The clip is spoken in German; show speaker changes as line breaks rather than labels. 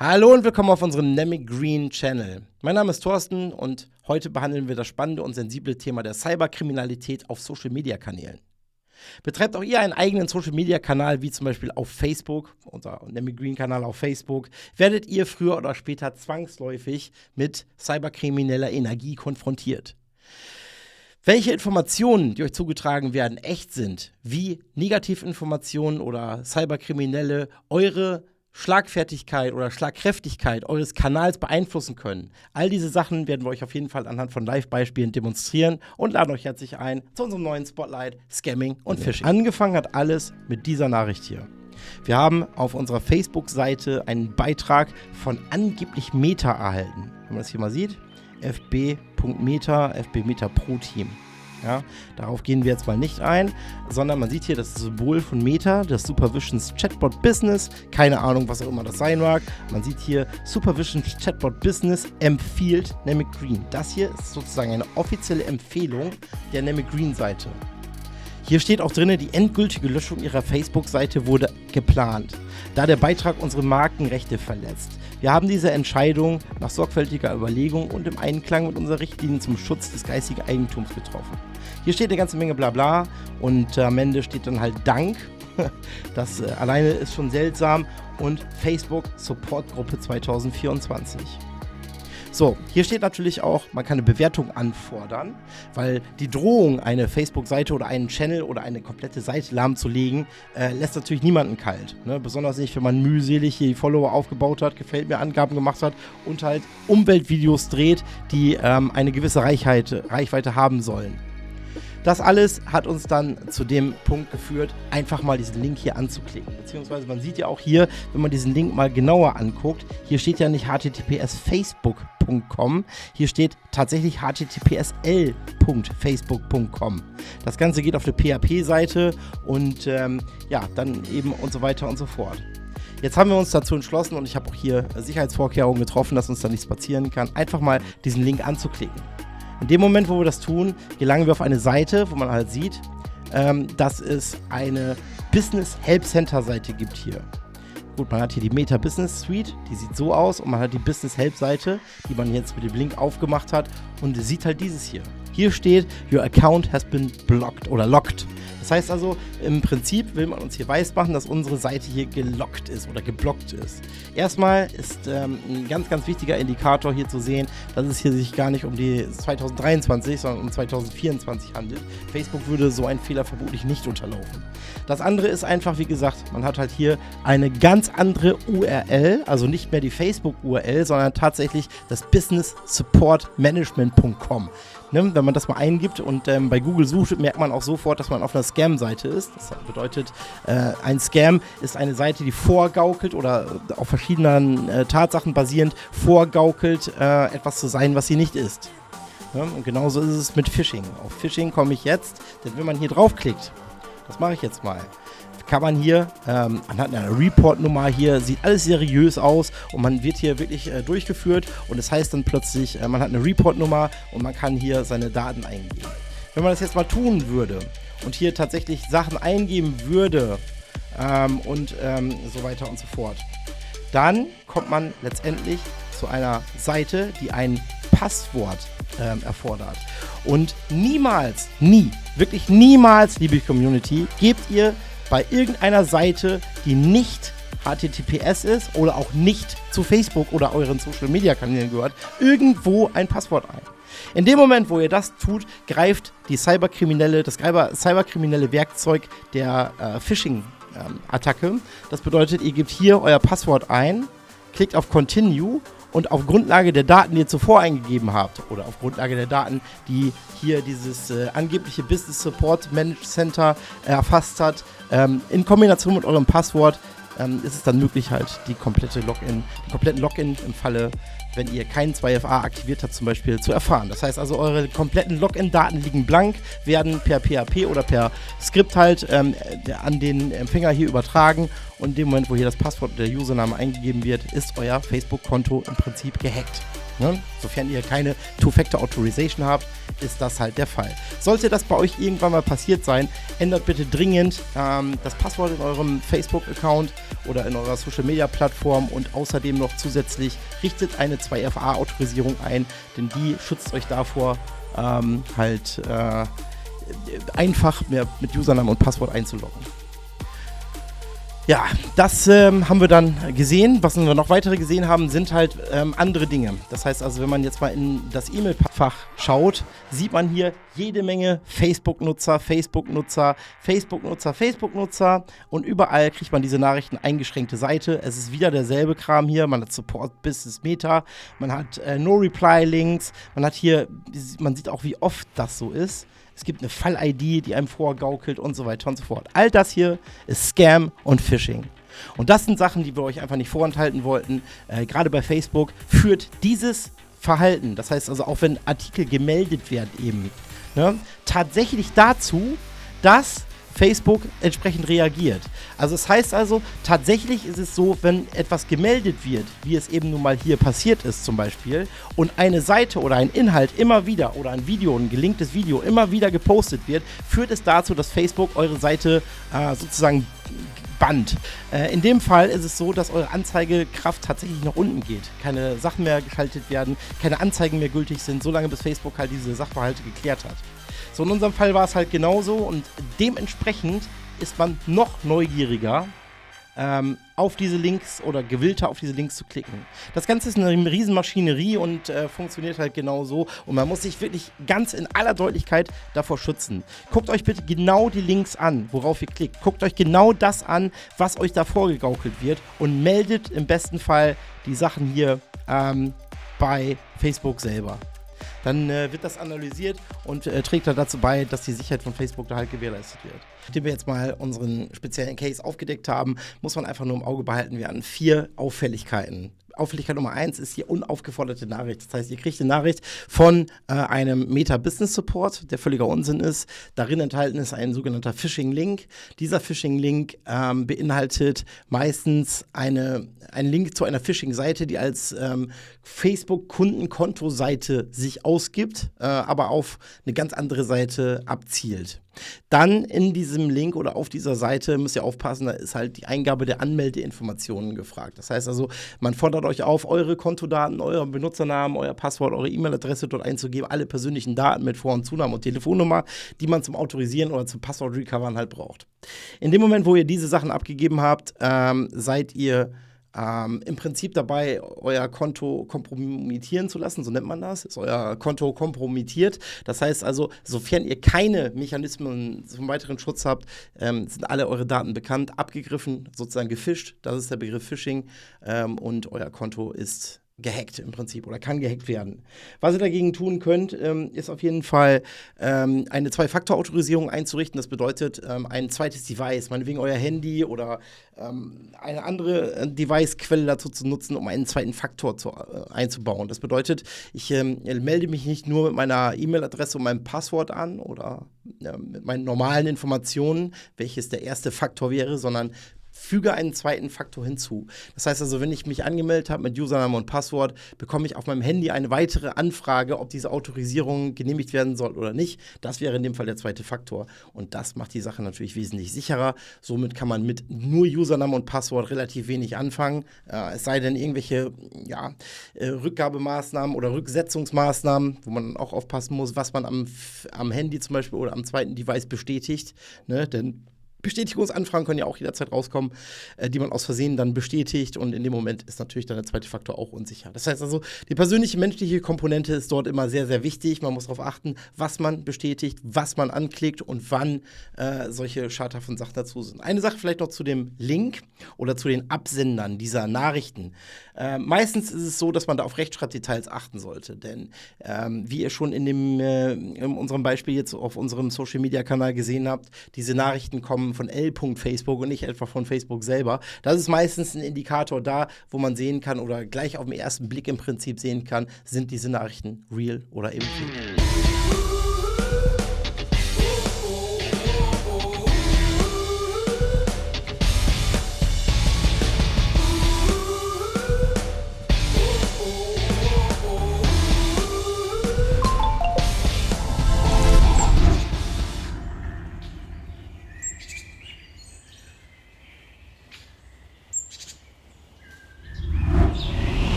Hallo und willkommen auf unserem Nemic Green Channel. Mein Name ist Thorsten und heute behandeln wir das spannende und sensible Thema der Cyberkriminalität auf Social-Media-Kanälen. Betreibt auch ihr einen eigenen Social-Media-Kanal, wie zum Beispiel auf Facebook, unser Nemic Green-Kanal auf Facebook, werdet ihr früher oder später zwangsläufig mit cyberkrimineller Energie konfrontiert. Welche Informationen, die euch zugetragen werden, echt sind, wie Negativinformationen oder Cyberkriminelle eure Schlagfertigkeit oder Schlagkräftigkeit eures Kanals beeinflussen können. All diese Sachen werden wir euch auf jeden Fall anhand von Live-Beispielen demonstrieren und laden euch herzlich ein zu unserem neuen Spotlight Scamming und Phishing. Angefangen hat alles mit dieser Nachricht hier. Wir haben auf unserer Facebook-Seite einen Beitrag von angeblich Meta erhalten. Wenn man das hier mal sieht, fb.meta, FB Meta Pro Team. Ja, darauf gehen wir jetzt mal nicht ein, sondern man sieht hier das Symbol von Meta, das Supervisions Chatbot Business, keine Ahnung, was auch immer das sein mag. Man sieht hier Supervisions Chatbot Business empfiehlt Nemic Green. Das hier ist sozusagen eine offizielle Empfehlung der Nemic Green Seite. Hier steht auch drin, die endgültige Löschung ihrer Facebook-Seite wurde geplant, da der Beitrag unsere Markenrechte verletzt. Wir haben diese Entscheidung nach sorgfältiger Überlegung und im Einklang mit unserer Richtlinie zum Schutz des geistigen Eigentums getroffen. Hier steht eine ganze Menge Blabla und am Ende steht dann halt Dank. Das alleine ist schon seltsam und Facebook Supportgruppe 2024. So, hier steht natürlich auch, man kann eine Bewertung anfordern, weil die Drohung, eine Facebook-Seite oder einen Channel oder eine komplette Seite lahmzulegen, lässt natürlich niemanden kalt. Ne? Besonders nicht, wenn man mühselig hier die Follower aufgebaut hat, gefällt mir Angaben gemacht hat und halt Umweltvideos dreht, die eine gewisse Reichweite haben sollen. Das alles hat uns dann zu dem Punkt geführt, einfach mal diesen Link hier anzuklicken. Beziehungsweise man sieht ja auch hier, wenn man diesen Link mal genauer anguckt, hier steht ja nicht https://facebook.com, hier steht tatsächlich https://l.facebook.com. Das Ganze geht auf eine PHP-Seite und ja, dann eben und so weiter und so fort. Jetzt haben wir uns dazu entschlossen und ich habe auch hier Sicherheitsvorkehrungen getroffen, dass uns da nichts passieren kann, einfach mal diesen Link anzuklicken. In dem Moment, wo wir das tun, gelangen wir auf eine Seite, wo man halt sieht, dass es eine Business Help Center Seite gibt hier. Gut, man hat hier die Meta Business Suite, die sieht so aus und man hat die Business Help Seite, die man jetzt mit dem Link aufgemacht hat und sieht halt dieses hier. Hier steht, your account has been blocked oder locked. Das heißt also, im Prinzip will man uns hier weismachen, dass unsere Seite hier gelockt ist oder geblockt ist. Erstmal ist ein ganz, ganz wichtiger Indikator hier zu sehen, dass es hier sich gar nicht um die 2023, sondern um 2024 handelt. Facebook würde so einen Fehler vermutlich nicht unterlaufen. Das andere ist einfach, wie gesagt, man hat halt hier eine ganz andere URL, also nicht mehr die Facebook-URL, sondern tatsächlich das businesssupportmanagement.com. Ne, wenn man das mal eingibt und bei Google sucht, merkt man auch sofort, dass man auf einer Scam-Seite ist. Das bedeutet, ein Scam ist eine Seite, die vorgaukelt oder auf verschiedenen Tatsachen basierend vorgaukelt, etwas zu sein, was sie nicht ist. Ja, und genauso ist es mit Phishing. Auf Phishing komme ich jetzt, denn wenn man hier draufklickt, das mache ich jetzt mal, kann man hier, man hat eine Report-Nummer hier, sieht alles seriös aus und man wird hier wirklich durchgeführt und das heißt dann plötzlich, man hat eine Report-Nummer und man kann hier seine Daten eingeben. Wenn man das jetzt mal tun würde und hier tatsächlich Sachen eingeben würde und so weiter und so fort, dann kommt man letztendlich zu einer Seite, die ein Passwort erfordert. Und niemals, wirklich niemals, liebe Community, gebt ihr bei irgendeiner Seite, die nicht HTTPS ist oder auch nicht zu Facebook oder euren Social-Media-Kanälen gehört, irgendwo ein Passwort ein. In dem Moment, wo ihr das tut, greift das cyberkriminelle Werkzeug der Phishing-Attacke. Das bedeutet, ihr gebt hier euer Passwort ein, klickt auf Continue und auf Grundlage der Daten, die ihr zuvor eingegeben habt oder auf Grundlage der Daten, die hier dieses angebliche Business Support Management Center erfasst hat, in Kombination mit eurem Passwort ist es dann möglich, halt den kompletten Login im Falle, wenn ihr keinen 2FA aktiviert habt, zum Beispiel zu erfahren. Das heißt also, eure kompletten Login-Daten liegen blank, werden per PHP oder per Skript halt an den Empfänger hier übertragen und in dem Moment, wo hier das Passwort oder der Username eingegeben wird, ist euer Facebook-Konto im Prinzip gehackt. Ne? Sofern ihr keine Two-Factor-Authorization habt, ist das halt der Fall. Sollte das bei euch irgendwann mal passiert sein, ändert bitte dringend das Passwort in eurem Facebook-Account oder in eurer Social-Media-Plattform und außerdem noch zusätzlich richtet eine 2FA-Autorisierung ein, denn die schützt euch davor, einfach mit Username und Passwort einzuloggen. Ja, das haben wir dann gesehen. Was wir noch weitere gesehen haben, sind halt andere Dinge. Das heißt also, wenn man jetzt mal in das E-Mail-Fach schaut, sieht man hier jede Menge Facebook-Nutzer und überall kriegt man diese Nachrichten eingeschränkte Seite. Es ist wieder derselbe Kram hier. Man hat Support Business Meta, man hat No-Reply-Links, man sieht auch, wie oft das so ist. Es gibt eine Fall-ID, die einem vorgaukelt und so weiter und so fort. All das hier ist Scam und Phishing. Und das sind Sachen, die wir euch einfach nicht vorenthalten wollten. Gerade bei Facebook führt dieses Verhalten, das heißt also auch wenn Artikel gemeldet werden eben, ne, tatsächlich dazu, dass Facebook entsprechend reagiert. Also es heißt also, tatsächlich ist es so, wenn etwas gemeldet wird, wie es eben nun mal hier passiert ist zum Beispiel, und eine Seite oder ein Inhalt immer wieder oder ein Video, ein gelinktes Video immer wieder gepostet wird, führt es dazu, dass Facebook eure Seite sozusagen bannt. In dem Fall ist es so, dass eure Anzeigekraft tatsächlich nach unten geht. Keine Sachen mehr geschaltet werden, keine Anzeigen mehr gültig sind, solange bis Facebook halt diese Sachverhalte geklärt hat. So, in unserem Fall war es halt genauso und dementsprechend ist man noch neugieriger, auf diese Links oder gewillter auf diese Links zu klicken. Das Ganze ist eine Riesenmaschinerie und funktioniert halt genauso und man muss sich wirklich ganz in aller Deutlichkeit davor schützen. Guckt euch bitte genau die Links an, worauf ihr klickt. Guckt euch genau das an, was euch da vorgegaukelt wird und meldet im besten Fall die Sachen hier bei Facebook selber. Dann wird das analysiert und trägt dann dazu bei, dass die Sicherheit von Facebook da halt gewährleistet wird. Nachdem wir jetzt mal unseren speziellen Case aufgedeckt haben, muss man einfach nur im Auge behalten, wir hatten 4 Auffälligkeiten. Auffälligkeit Nummer 1 ist die unaufgeforderte Nachricht. Das heißt, ihr kriegt eine Nachricht von einem Meta-Business-Support, der völliger Unsinn ist. Darin enthalten ist ein sogenannter Phishing-Link. Dieser Phishing-Link beinhaltet meistens einen Link zu einer Phishing-Seite, die als Facebook-Kundenkonto-Seite sich ausgibt, aber auf eine ganz andere Seite abzielt. Dann in diesem Link oder auf dieser Seite müsst ihr aufpassen, da ist halt die Eingabe der Anmeldeinformationen gefragt. Das heißt also, man fordert euch auf, eure Kontodaten, euren Benutzernamen, euer Passwort, eure E-Mail-Adresse dort einzugeben, alle persönlichen Daten mit Vor- und Zunamen und Telefonnummer, die man zum Autorisieren oder zum Passwort-Recovern halt braucht. In dem Moment, wo ihr diese Sachen abgegeben habt, seid ihr im Prinzip dabei, euer Konto kompromittieren zu lassen, so nennt man das, ist euer Konto kompromittiert. Das heißt also, sofern ihr keine Mechanismen zum weiteren Schutz habt, sind alle eure Daten bekannt, abgegriffen, sozusagen gefischt, das ist der Begriff Phishing und euer Konto ist gehackt im Prinzip oder kann gehackt werden. Was ihr dagegen tun könnt, ist auf jeden Fall eine 2-Faktor-Autorisierung einzurichten. Das bedeutet, ein zweites Device, meinetwegen euer Handy oder eine andere Device-Quelle dazu zu nutzen, um einen zweiten Faktor einzubauen. Das bedeutet, ich melde mich nicht nur mit meiner E-Mail-Adresse und meinem Passwort an oder mit meinen normalen Informationen, welches der erste Faktor wäre, sondern füge einen zweiten Faktor hinzu. Das heißt also, wenn ich mich angemeldet habe mit Username und Passwort, bekomme ich auf meinem Handy eine weitere Anfrage, ob diese Autorisierung genehmigt werden soll oder nicht. Das wäre in dem Fall der zweite Faktor. Und das macht die Sache natürlich wesentlich sicherer. Somit kann man mit nur Username und Passwort relativ wenig anfangen. Es sei denn, irgendwelche Rückgabemaßnahmen oder Rücksetzungsmaßnahmen, wo man auch aufpassen muss, was man am Handy zum Beispiel oder am zweiten Device bestätigt. Ne? Denn Bestätigungsanfragen können ja auch jederzeit rauskommen, die man aus Versehen dann bestätigt und in dem Moment ist natürlich dann der zweite Faktor auch unsicher. Das heißt also, die persönliche menschliche Komponente ist dort immer sehr, sehr wichtig. Man muss darauf achten, was man bestätigt, was man anklickt und wann solche schadhaften Sachen dazu sind. Eine Sache vielleicht noch zu dem Link oder zu den Absendern dieser Nachrichten. Meistens ist es so, dass man da auf Rechtschreibdetails achten sollte, denn wie ihr schon in unserem Beispiel jetzt auf unserem Social-Media-Kanal gesehen habt, diese Nachrichten kommen von l.facebook und nicht etwa von Facebook selber. Das ist meistens ein Indikator da, wo man sehen kann oder gleich auf den ersten Blick im Prinzip sehen kann, sind diese Nachrichten real oder eben fake.